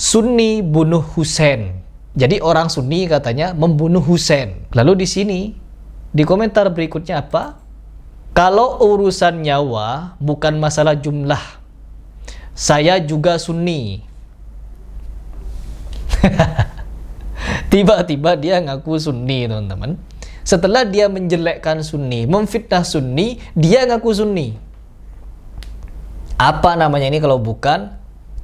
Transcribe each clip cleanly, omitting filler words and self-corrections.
Sunni bunuh Husain. Jadi orang Sunni katanya membunuh Husain. Lalu di sini di komentar berikutnya apa? Kalau urusan nyawa bukan masalah jumlah. Saya juga Sunni. Tiba-tiba dia ngaku Sunni, teman-teman. Setelah dia menjelekkan Sunni, memfitnah Sunni, dia ngaku Sunni. Apa namanya ini kalau bukan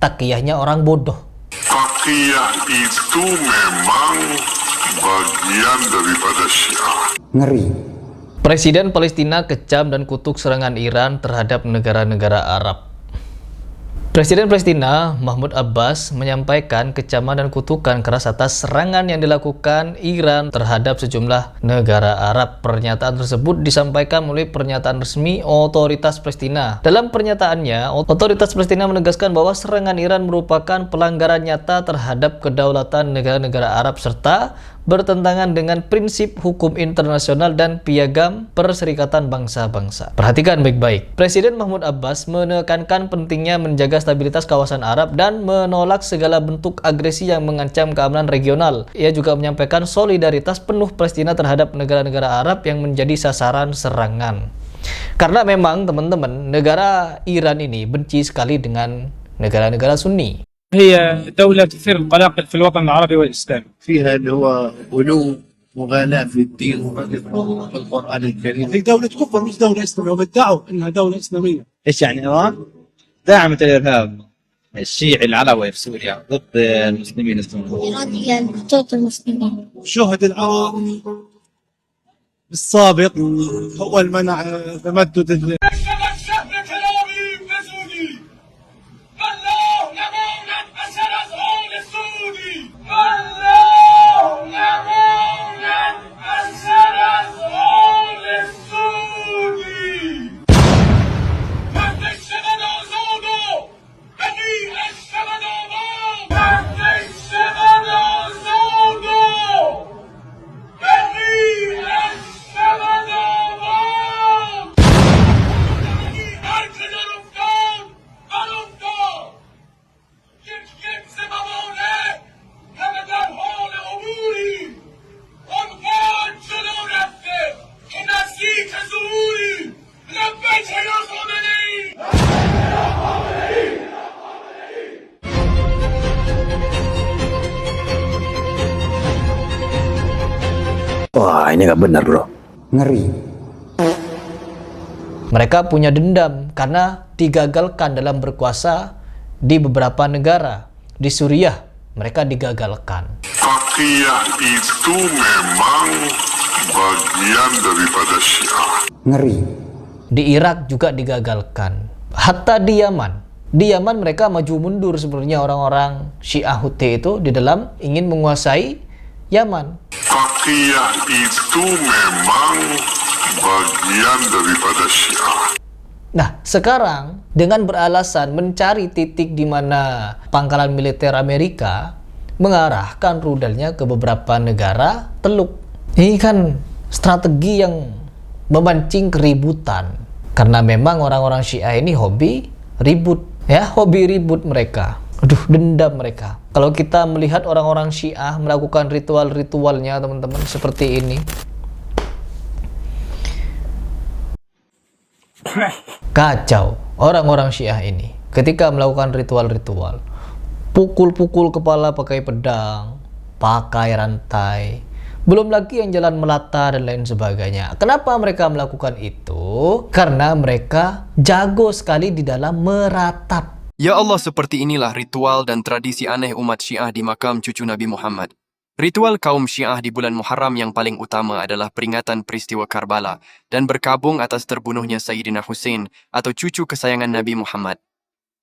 takiyahnya orang bodoh? Takiyah itu memang bagian daripada Syiah. Ngeri. Presiden Palestina kecam dan kutuk serangan Iran terhadap negara-negara Arab. Presiden Palestina Mahmud Abbas menyampaikan kecaman dan kutukan keras atas serangan yang dilakukan Iran terhadap sejumlah negara Arab. Pernyataan tersebut disampaikan melalui pernyataan resmi otoritas Palestina. Dalam pernyataannya, otoritas Palestina menegaskan bahwa serangan Iran merupakan pelanggaran nyata terhadap kedaulatan negara-negara Arab serta bertentangan dengan prinsip hukum internasional dan piagam Perserikatan Bangsa-Bangsa. Perhatikan baik-baik. Presiden Mahmud Abbas menekankan pentingnya menjaga stabilitas kawasan Arab dan menolak segala bentuk agresi yang mengancam keamanan regional. Ia juga menyampaikan solidaritas penuh Palestina terhadap negara-negara Arab yang menjadi sasaran serangan. Karena memang teman-teman, negara Iran ini benci sekali dengan negara-negara Sunni. هي دولة تثير القلاقل في الوطن العربي والإسلامي. فيها اللي هو غلو مغالاة في الدين والقرآن الكريم. هي دولة كفر مش دولة إسلامية، وبيدعوا إنها دولة إسلامية. ايش يعني ايران داعمة الارهاب الشيعي العلوي في سوريا ضد المسلمين السنيين. إيران هي تعطي المسلمين. شهد العرب السابق هو المنع تمدد Wah, ini nggak benar, bro. Ngeri. Mereka punya dendam karena digagalkan dalam berkuasa di beberapa negara. Di Suriah, mereka digagalkan. Takiyah itu memang bagian daripada Syiah. Ngeri. Di Irak juga digagalkan. Hatta di Yaman. Di Yaman mereka maju mundur sebenarnya orang-orang Syiah Houthi itu di dalam ingin menguasai Yaman. Takiyah itu memang bagian daripada Syiah. Nah, sekarang dengan beralasan mencari titik di mana pangkalan militer Amerika mengarahkan rudalnya ke beberapa negara Teluk. Ini kan strategi yang memancing keributan. Karena memang orang-orang Syiah ini hobi ribut, ya, hobi ribut mereka. Aduh, dendam mereka. Kalau kita melihat orang-orang Syiah melakukan ritual-ritualnya, teman-teman, seperti ini. Kacau orang-orang Syiah ini ketika melakukan ritual-ritual. Pukul-pukul kepala pakai pedang, pakai rantai. Belum lagi yang jalan melata dan lain sebagainya. Kenapa mereka melakukan itu? Karena mereka jago sekali di dalam meratap. Ya Allah, seperti inilah ritual dan tradisi aneh umat Syiah di makam cucu Nabi Muhammad. Ritual kaum Syiah di bulan Muharram yang paling utama adalah peringatan peristiwa Karbala dan berkabung atas terbunuhnya Sayyidina Husain atau cucu kesayangan Nabi Muhammad.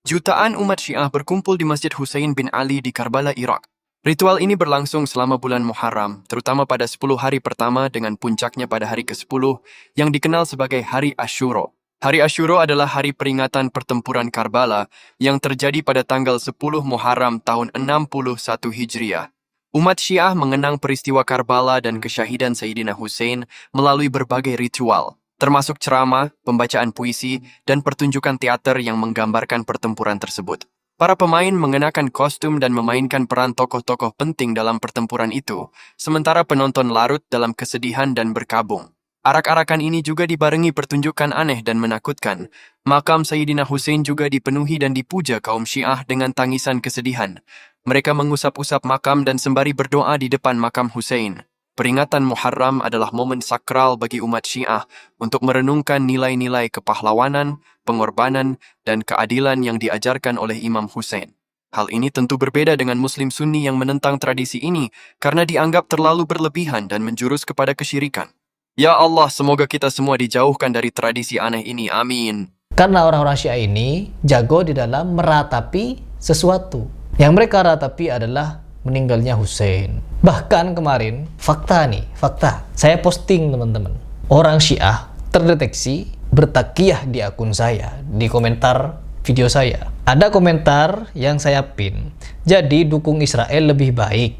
Jutaan umat Syiah berkumpul di Masjid Husain bin Ali di Karbala, Irak. Ritual ini berlangsung selama bulan Muharram, terutama pada 10 hari pertama dengan puncaknya pada hari ke-10 yang dikenal sebagai Hari Asyura. Hari Asyura adalah hari peringatan pertempuran Karbala yang terjadi pada tanggal 10 Muharram tahun 61 Hijriah. Umat Syiah mengenang peristiwa Karbala dan kesyahidan Sayyidina Husain melalui berbagai ritual, termasuk ceramah, pembacaan puisi, dan pertunjukan teater yang menggambarkan pertempuran tersebut. Para pemain mengenakan kostum dan memainkan peran tokoh-tokoh penting dalam pertempuran itu, sementara penonton larut dalam kesedihan dan berkabung. Arak-arakan ini juga dibarengi pertunjukan aneh dan menakutkan. Makam Sayyidina Hussein juga dipenuhi dan dipuja kaum Syiah dengan tangisan kesedihan. Mereka mengusap-usap makam dan sembari berdoa di depan makam Hussein. Peringatan Muharram adalah momen sakral bagi umat Syiah untuk merenungkan nilai-nilai kepahlawanan, pengorbanan, dan keadilan yang diajarkan oleh Imam Hussein. Hal ini tentu berbeda dengan Muslim Sunni yang menentang tradisi ini karena dianggap terlalu berlebihan dan menjurus kepada kesyirikan. Ya Allah, semoga kita semua dijauhkan dari tradisi aneh ini. Amin. Karena orang-orang Syiah ini jago di dalam meratapi sesuatu. Yang mereka ratapi adalah meninggalnya Hussein. Bahkan kemarin, fakta. Saya posting teman-teman. Orang Syiah terdeteksi bertakiyah di akun saya, di komentar video saya. Ada komentar yang saya pin. Jadi dukung Israel lebih baik.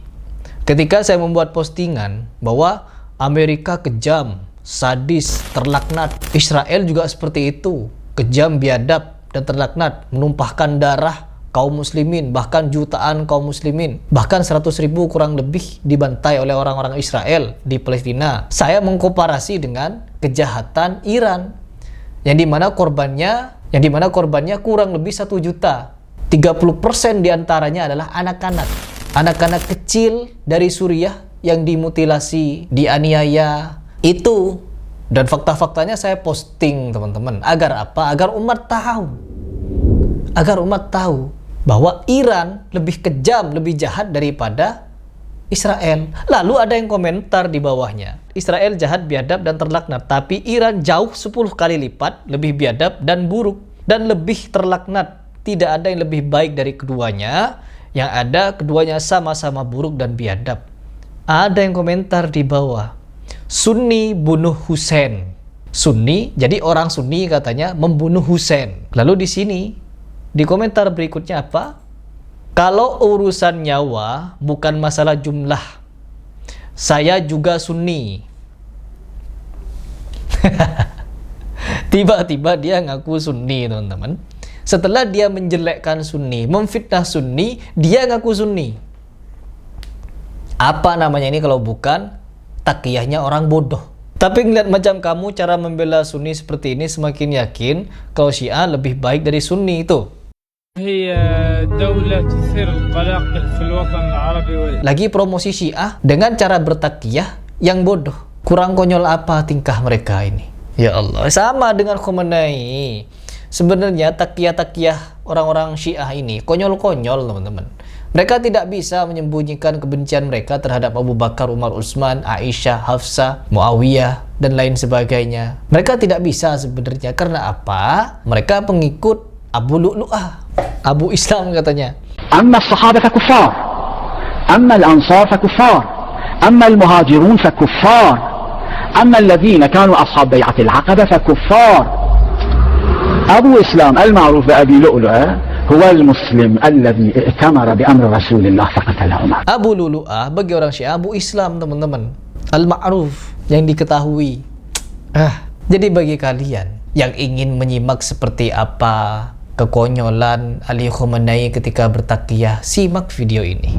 Ketika saya membuat postingan bahwa Amerika kejam, sadis, terlaknat. Israel juga seperti itu. Kejam, biadab, dan terlaknat. Menumpahkan darah kaum muslimin, bahkan jutaan kaum muslimin. Bahkan 100.000 kurang lebih dibantai oleh orang-orang Israel di Palestina. Saya mengkomparasi dengan kejahatan Iran. Yang dimana korbannya kurang lebih 1 juta. 30% diantaranya adalah anak-anak. Anak-anak kecil dari Suriah yang dimutilasi, dianiaya, itu. Dan fakta-faktanya saya posting teman-teman. Agar apa? Agar umat tahu bahwa Iran lebih kejam, lebih jahat daripada Israel. Lalu ada yang komentar di bawahnya, Israel jahat, biadab, dan terlaknat, tapi Iran jauh 10 kali lipat lebih biadab dan buruk dan lebih terlaknat. Tidak ada yang lebih baik dari keduanya. Yang ada keduanya sama-sama buruk dan biadab. Ada yang komentar di bawah, Sunni bunuh Hussein. Sunni, jadi orang Sunni katanya membunuh Hussein. Lalu di sini, di komentar berikutnya apa? Kalau urusan nyawa bukan masalah jumlah, saya juga Sunni. Tiba-tiba dia ngaku Sunni, teman-teman. Setelah dia menjelekkan Sunni, memfitnah Sunni, dia ngaku Sunni. Apa namanya ini kalau bukan takiyahnya orang bodoh? Tapi ngeliat macam kamu cara membela Sunni seperti ini, semakin yakin kalau Syiah lebih baik dari Sunni itu. هي دولة تثير القلق في الوطن العربي Lagi promosi Syiah dengan cara bertakiyah yang bodoh. Kurang konyol apa tingkah mereka ini? Ya Allah, sama dengan Khomeini. Sebenarnya takiyah-takiyah orang-orang Syiah ini konyol-konyol teman-teman. Mereka tidak bisa menyembunyikan kebencian mereka terhadap Abu Bakar, Umar, Utsman, Aisyah, Hafsah, Muawiyah, dan lain sebagainya. Mereka tidak bisa sebenarnya. Karena apa? Mereka pengikut Abu Lu'lu'ah, Abu Islam katanya. أما الصحابة فكفار أما الأنصار فكفار أما المهاجرون فكفار أما الذين كانوا أصحاب بيعة العقبة فكفار أبو إسلام المعروف بأبي لؤلؤة هو المسلم الذي ائتمر بأمر رسول الله فقتل عمر. Abu Lu'lu'ah bagi orang Syiah Abu Islam teman-teman, al-ma'ruf yang diketahui. Jadi bagi kalian yang ingin menyimak seperti apa kekonyolan Ali Khomeini ketika bertakiyah, simak video ini.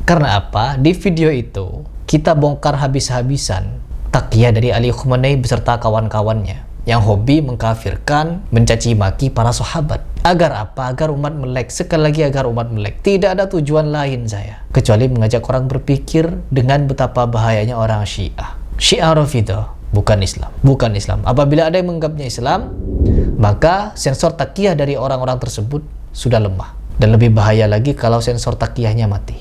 Karena apa? Di video itu kita bongkar habis-habisan takiyah dari Ali Khomeini beserta kawan-kawannya yang hobi mengkafirkan, mencaci maki para sahabat. Agar apa? Agar umat melek. Sekali lagi, agar umat melek. Tidak ada tujuan lain saya kecuali mengajak orang berpikir dengan betapa bahayanya orang Syiah. Syiah Rafidhah bukan Islam. Apabila ada yang menganggapnya Islam, maka sensor takiyah dari orang-orang tersebut sudah lemah. Dan lebih bahaya lagi kalau sensor takiyahnya mati.